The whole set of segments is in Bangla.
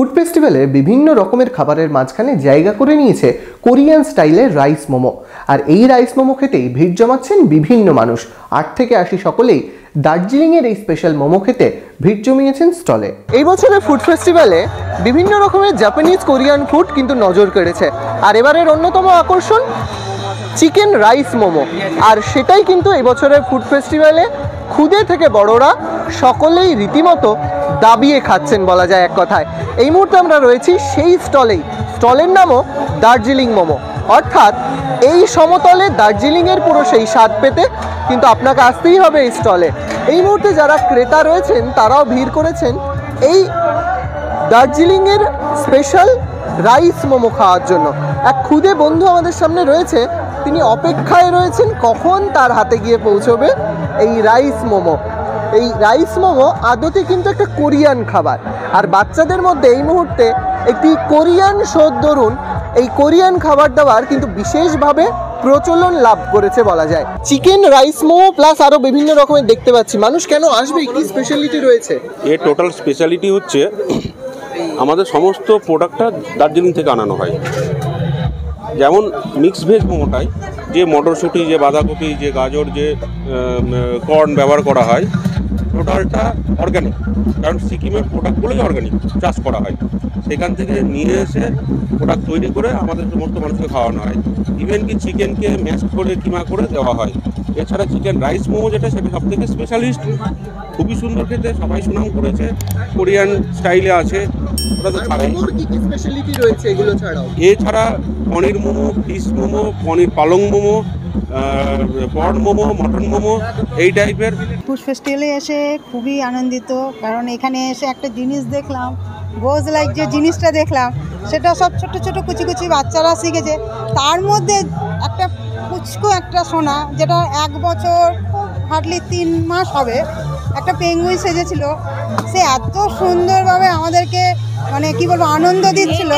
ফুড ফেস্টিভ্যালে বিভিন্ন রকমের খাবারের মাঝখানে জায়গা করে নিয়েছে কোরিয়ান স্টাইলের রাইস মোমো। আর এই রাইস মোমো খেতেই ভিড় জমাচ্ছেন বিভিন্ন মানুষ। ৮ থেকে ৮০ সকলেই দার্জিলিংয়ের এই স্পেশাল মোমো খেতে ভিড় জমিয়েছেন স্টলে। এই বছরের ফুড ফেস্টিভ্যালে বিভিন্ন রকমের জাপানিজ কোরিয়ান ফুড কিন্তু নজর কেড়েছে। আর এবারের অন্যতম আকর্ষণ চিকেন রাইস মোমো। আর সেটাই কিন্তু এই বছরের ফুড ফেস্টিভ্যালে ক্ষুদে থেকে বড়রা সকলেই রীতিমতো দাবিয়ে খাচ্ছেন বলা যায় এক কথায়। এই মুহূর্তে আমরা রয়েছি সেই স্টলের নামও দার্জিলিং মোমো। অর্থাৎ এই সমতলে দার্জিলিংয়ের পুরো সেই স্বাদ পেতে কিন্তু আপনাকে আসতেই হবে এই স্টলে। এই মুহূর্তে যারা ক্রেতা রয়েছেন তারাও ভিড় করেছেন এই দার্জিলিংয়ের স্পেশাল রাইস মোমো খাওয়ার জন্য। এক ক্ষুদে বন্ধু আমাদের সামনে রয়েছে, তিনি অপেক্ষায় রয়েছেন কখন তার হাতে গিয়ে পৌঁছবে এই রাইস মোমো। এই রাইস মোমো আদতে কিন্তু একটা কোরিয়ান খাবার, আর বাচ্চাদের মধ্যে এই মুহূর্তে একটি কোরিয়ান শোধ দরুন এই কোরিয়ান খাবার দাবার কিন্তু বিশেষভাবে প্রচলন লাভ করেছে বলা যায়। চিকেন রাইস মোমো প্লাস আরও বিভিন্ন রকমের দেখতে পাচ্ছি। মানুষ কেন আসবে, কি স্পেশালিটি রয়েছে? এর টোটাল স্পেশালিটি হচ্ছে আমাদের সমস্ত প্রোডাক্টটা দার্জিলিং থেকে আনানো হয়। যেমন মিক্স ভেজ মোমোটাই যে মটরশুঁটি, যে বাঁধাকপি, যে গাজর, যে কর্ন ব্যবহার করা হয়, টোটালটা অর্গ্যানিক। কারণ সিকিমের প্রোডাক্টগুলোই অর্গ্যানিক, চাষ করা হয়। সেখান থেকে নিয়ে এসে প্রোডাক্ট তৈরি করে আমাদের সমস্ত মানুষকে খাওয়ানো হয়। ইভেন কি চিকেনকে ম্যাশ করে কিমা করে দেওয়া হয়। এছাড়া চিকেন রাইস মোমো যেটা, সেটা সব থেকে স্পেশালিস্ট, খুবই সুন্দর খেতে, সবাই সুনাম করেছে, কোরিয়ান স্টাইলে আছে। ওটা তো ছাড়াই স্পেশালিটি রয়েছে এগুলো ছাড়াও। এছাড়া পনির মোমো, ফিশ মোমো, পনির পালং মোমো, পর্ক মোমো, মটন মোমো, এই টাইপের। ফুড ফেস্টিভ্যালে এসে খুবই আনন্দিত, কারণ এখানে এসে একটা জিনিস দেখলাম, গোজ লাইক যে জিনিসটা দেখলাম সেটা সব ছোট ছোট কুচি কুচি বাচ্চারা শিখেছে। তার মধ্যে একটা পুচকো একটা সোনা, যেটা 1 বছর হার্ডলি 3 মাস হবে, একটা পেঙ্গুইন সেজেছিল। সে এত সুন্দরভাবে আমাদেরকে মানে কি বলবো আনন্দ দিচ্ছিল,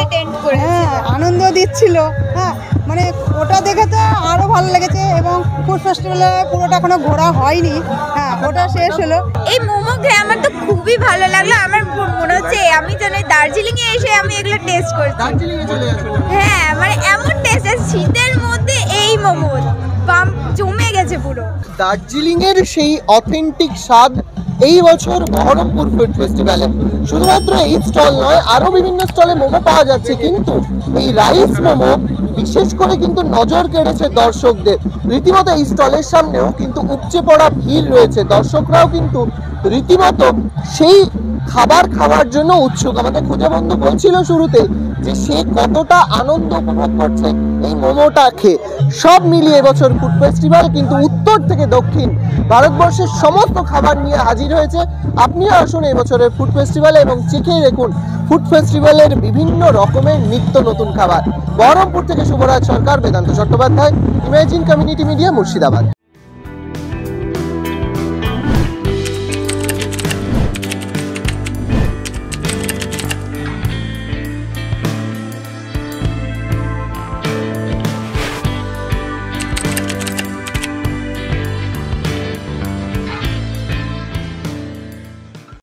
হ্যাঁ আনন্দ দিচ্ছিল। হ্যাঁ মানে ওটা দেখে তো আরও ভালো লেগেছে। এবং ফুড ফেস্টিভ্যালে পুরোটা এখনো ঘোরা হয়নি, হ্যাঁ ওটা শেষ হলো। এই মোমো খেয়ে আমার তো খুবই ভালো লাগলো। আমার মনে হচ্ছে আমি যেন দার্জিলিংয়ে এসে আমি এগুলো টেস্ট করছি। হ্যাঁ মানে এমন টেস্ট, শীতের মধ্যে এই মোমো বাম জমে গেছে পুরো। দার্জিলিংয়ের সেই অথেন্টিক স্বাদ এই বছর বহরমপুর ফুড ফেস্টিভ্যালে। শুধুমাত্র এই স্টল নয়, আরও বিভিন্ন স্টলে মোমো পাওয়া যাচ্ছে, কিন্তু এই রাইস মোমো বিশেষ করে কিন্তু নজর কেড়েছে দর্শকদের। রীতিমতো এই স্টলের সামনেও কিন্তু উপচে পড়া ভিড় রয়েছে, দর্শকরাও কিন্তু রীতিমতো সেই খাবার খাওয়ার জন্য উৎসুক। আমাদের খুঁজে বন্ধু বলছিল শুরুতে যে সে কতটা আনন্দ উপভোগ করছে এই মোমোটা খেয়ে। সব মিলিয়ে এবছর ফুড ফেস্টিভ্যাল কিন্তু উত্তর থেকে দক্ষিণ ভারতবর্ষের সমস্ত খাবার নিয়ে হাজির হয়েছে। আপনিও আসুন এই বছরের ফুড ফেস্টিভ্যালে এবং চেখে দেখুন ফুড ফেস্টিভ্যালের বিভিন্ন রকমের নিত্য নতুন খাবার। বহরমপুর থেকে Shubhraj Sarkar, Vedanta Chattopadhyay, imagine community media, Murshidabad.